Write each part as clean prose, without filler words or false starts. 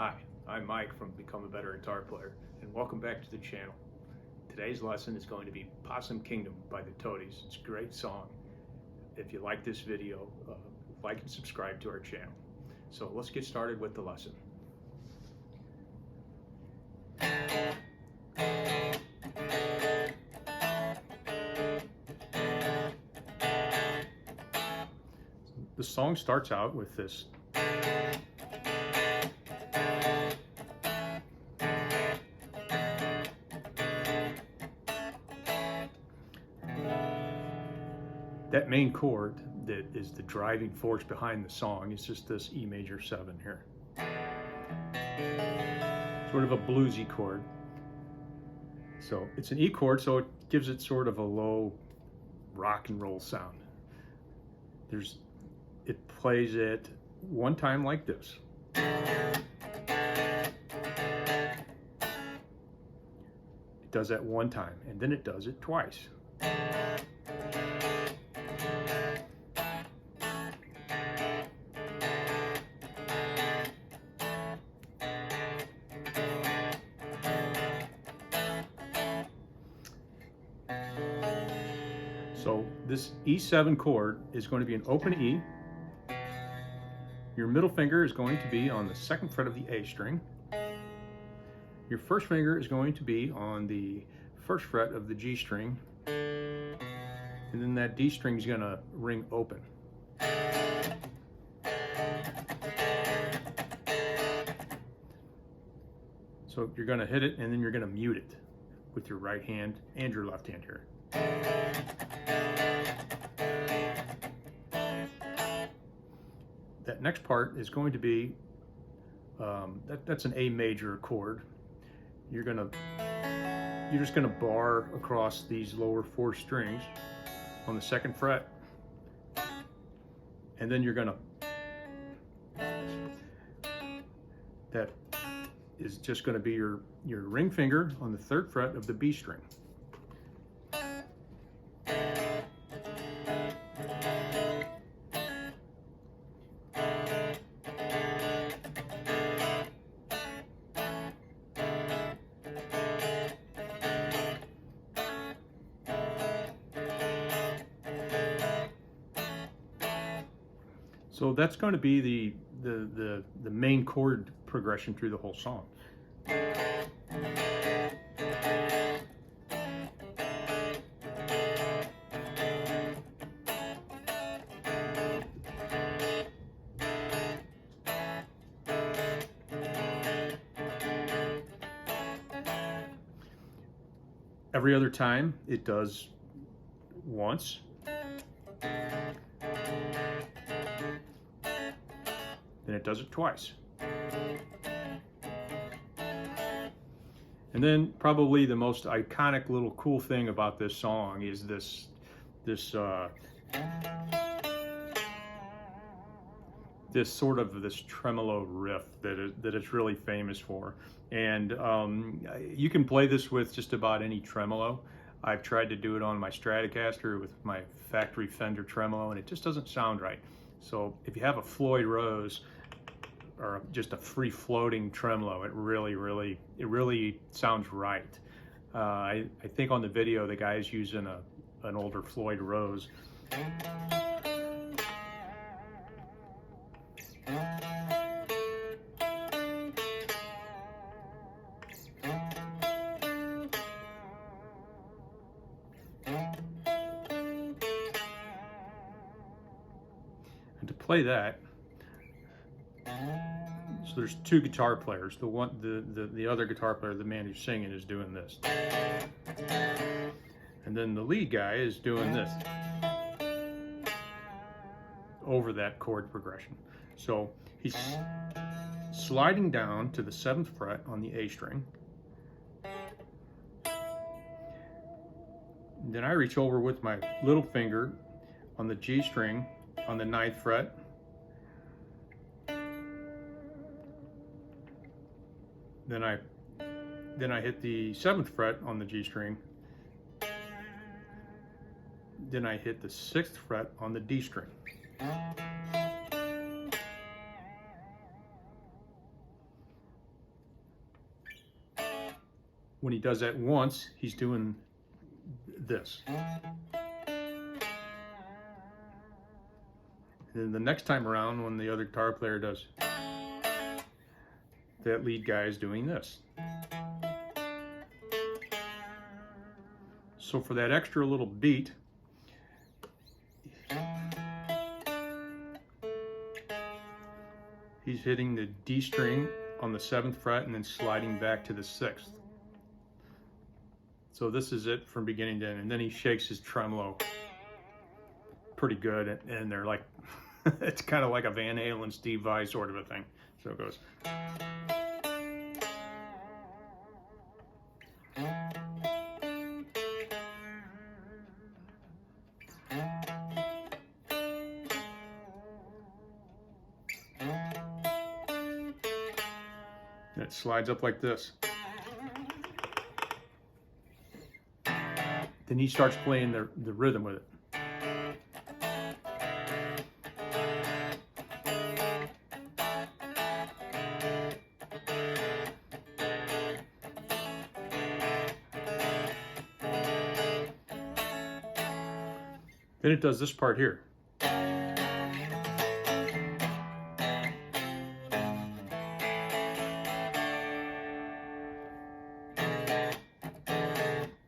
Hi, I'm Mike from Become a Better Guitar Player, and welcome back to the channel. Today's lesson is going to be Possum Kingdom by the Toadies. It's a great song. If you like this video, like and subscribe to our channel. So let's get started with the lesson. The song starts out with this. That main chord that is the driving force behind the song is just this E major 7 here. Sort of a bluesy chord. So it's an E chord, so it gives it sort of a low rock and roll sound. It plays it one time like this. It does that one time, and then it does it twice. So this E7 chord is going to be an open E. Your middle finger is going to be on the 2nd fret of the A string. Your first finger is going to be on the 1st fret of the G string. And then that D string is going to ring open. So you're going to hit it and then you're going to mute it with your right hand and your left hand here. That next part is going to be, that's an A major chord. You're just gonna bar across these lower 4 strings on the 2nd fret, and then you're gonna, that is just gonna be your ring finger on the 3rd fret of the B string. So that's going to be the main chord progression through the whole song. Every other time it does once. Then it does it twice. And then probably the most iconic little cool thing about this song is this sort of this tremolo riff that it's really famous for. And you can play this with just about any tremolo. I've tried to do it on my Stratocaster with my factory Fender tremolo, and it just doesn't sound right. So if you have a Floyd Rose or just a free-floating tremolo, it really sounds right. I think on the video the guy's using an older Floyd Rose. And to play that, so there's 2 guitar players. The other guitar player, the man who's singing, is doing this. And then the lead guy is doing this over that chord progression. So he's sliding down to the 7th fret on the A string. Then I reach over with my little finger on the G string on the 9th fret. Then I hit the 7th fret on the G string. Then I hit the 6th fret on the D string. when he does that once, he's doing this. And then the next time around, when the other guitar player does, that lead guy is doing this. So for that extra little beat, he's hitting the D string on the 7th fret and then sliding back to the 6th. So this is it from beginning to end. And then he shakes his tremolo pretty good, and they're like, it's kind of like a Van Halen, Steve Vai sort of a thing. So it goes. And it slides up like this. Then he starts playing the rhythm with it. Then it does this part here.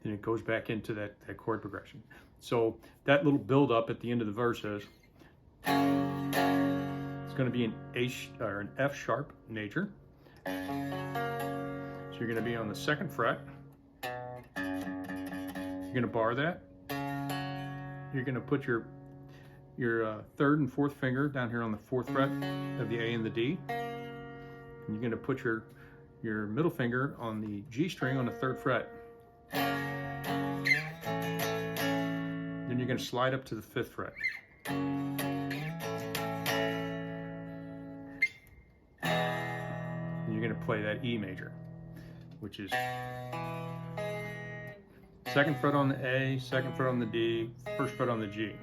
Then it goes back into that chord progression. So that little build up at the end of the verse is, it's going to be an an F sharp major. So you're going to be on the 2nd fret. You're going to bar that. You're going to put your 3rd and 4th finger down here on the 4th fret of the A and the D. And you're going to put your middle finger on the G string on the 3rd fret. Then you're going to slide up to the 5th fret. And you're going to play that E major, which is 2nd fret on the A, 2nd fret on the D, 1st fret on the G.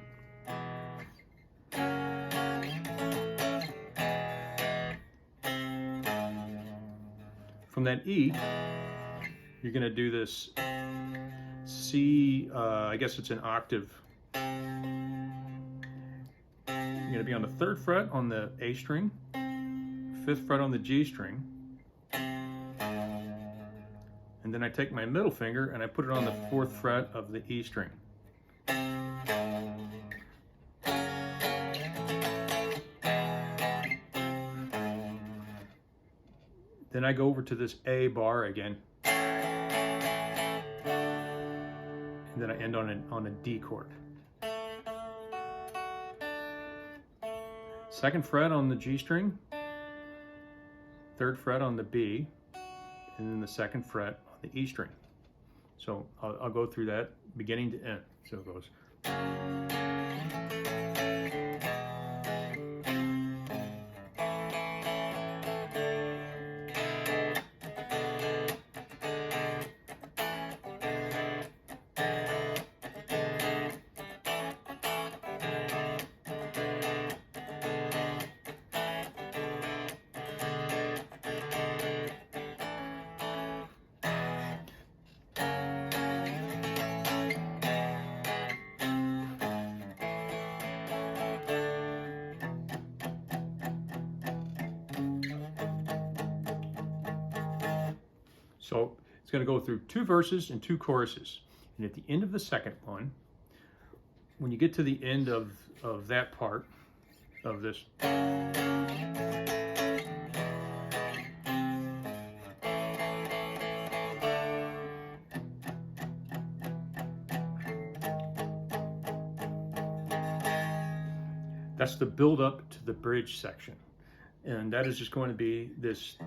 From that E, you're going to do this C, I guess it's an octave. You're going to be on the 3rd fret on the A string, 5th fret on the G string. And then I take my middle finger and I put it on the 4th fret of the E string. Then I go over to this A bar again. And then I end on a D chord. 2nd fret on the G string, 3rd fret on the B, and then the 2nd fret on the E string. So I'll go through that beginning to end. So it goes. So it's going to go through 2 verses and 2 choruses. And at the end of the 2nd one, when you get to the end of that part of this, that's the build up to the bridge section. And that is just going to be this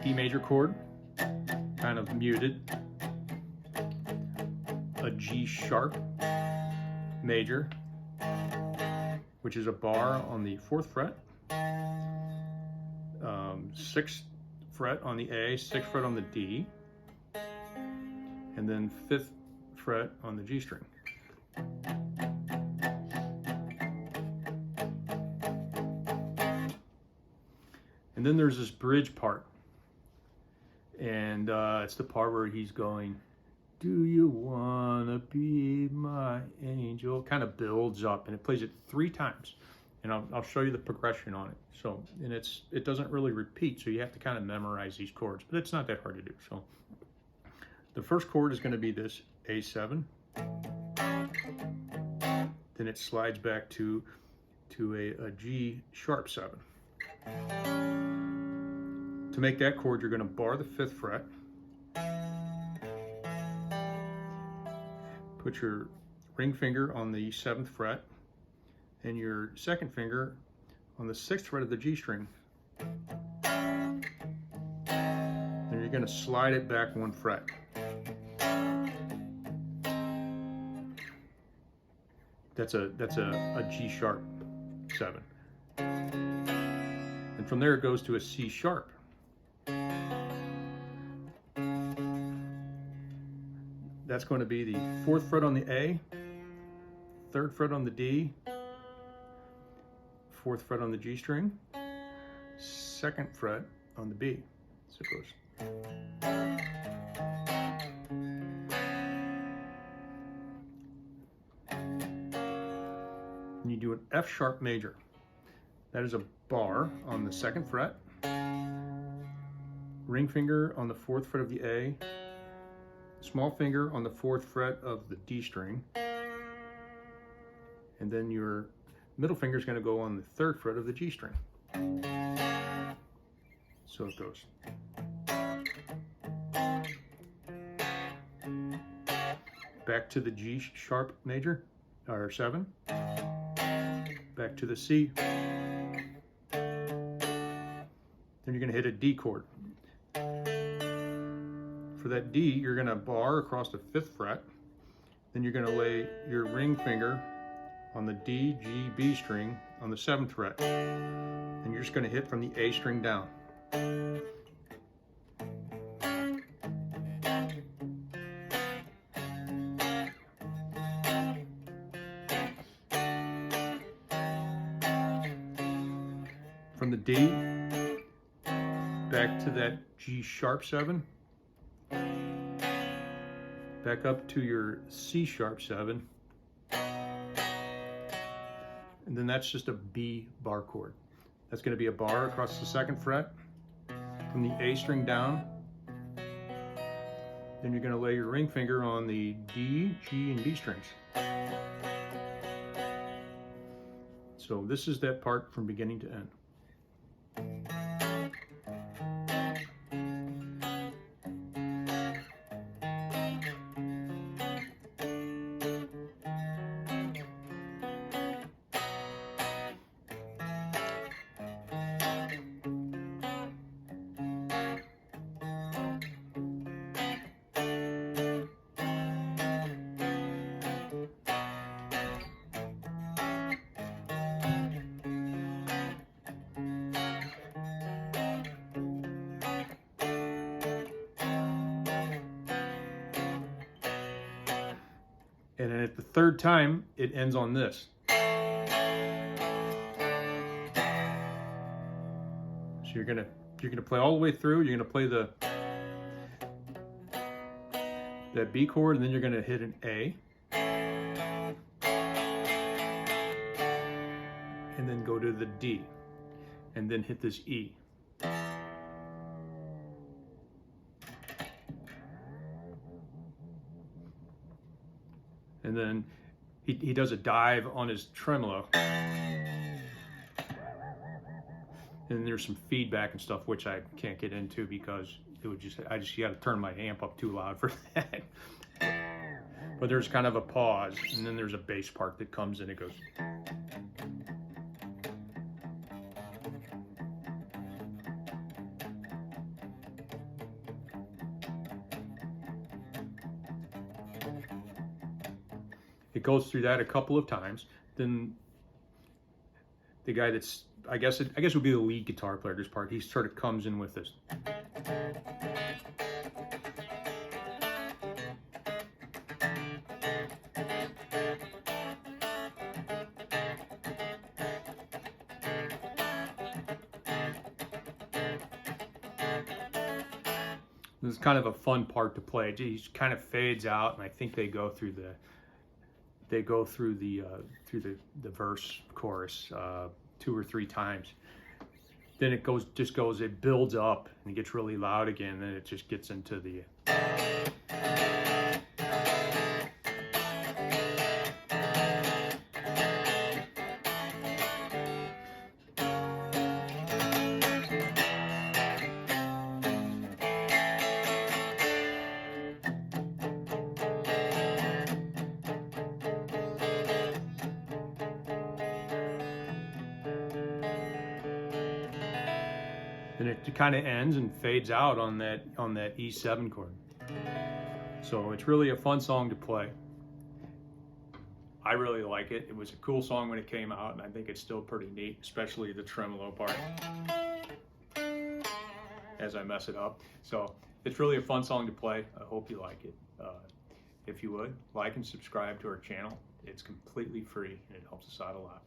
E major chord, kind of muted, a G sharp major, which is a bar on the 4th fret, 6th fret on the A, 6th fret on the D, and then 5th fret on the G string. And then there's this bridge part. And it's the part where he's going, "Do you wanna be my angel?" Kind of builds up, and it plays it 3 times. And I'll show you the progression on it. So, and it doesn't really repeat, so you have to kind of memorize these chords, but it's not that hard to do. So the first chord is going to be this A7. Then it slides back to a G sharp 7. To make that chord, you're going to bar the 5th fret, put your ring finger on the 7th fret, and your 2nd finger on the 6th fret of the G string. Then you're going to slide it back 1 fret. That's a G sharp 7. And from there it goes to a C sharp. That's going to be the 4th fret on the A, 3rd fret on the D, 4th fret on the G string, 2nd fret on the B. So it goes. And you do an F sharp major. That is a bar on the 2nd fret, ring finger on the 4th fret of the A, small finger on the 4th fret of the D string, and then your middle finger is going to go on the 3rd fret of the G string. So it goes. Back to the G sharp major, or 7. Back to the C. Then you're going to hit a D chord. For that D, you're going to bar across the 5th fret. Then you're going to lay your ring finger on the D, G, B string on the 7th fret. And you're just going to hit from the A string down. From the D, back to that G sharp 7, back up to your C sharp 7, and then that's just a B bar chord. That's going to be a bar across the 2nd fret, from the A string down. Then you're going to lay your ring finger on the D, G, and B strings. So this is that part from beginning to end. And then at the 3rd time, it ends on this. So you're gonna play all the way through. You're gonna play that B chord, and then you're gonna hit an A, and then go to the D, and then hit this E. And then he does a dive on his tremolo. And there's some feedback and stuff which I can't get into because it would just got to turn my amp up too loud for that. But there's kind of a pause, and then there's a bass part that comes in. It goes. It goes through that a couple of times. Then the guy that's, I guess it would be the lead guitar player, this part, he sort of comes in with this. This is kind of a fun part to play. It just kind of fades out, and I think they go through the the verse chorus 2 or 3 times. Then it it builds up and it gets really loud again. Then it just gets into the then it kind of ends and fades out on that E7 chord. So it's really a fun song to play. I really like it. It was a cool song when it came out, and I think it's still pretty neat, especially the tremolo part as I mess it up. So it's really a fun song to play. I hope you like it. If you would, like and subscribe to our channel. It's completely free and it helps us out a lot.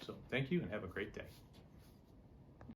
So thank you and have a great day.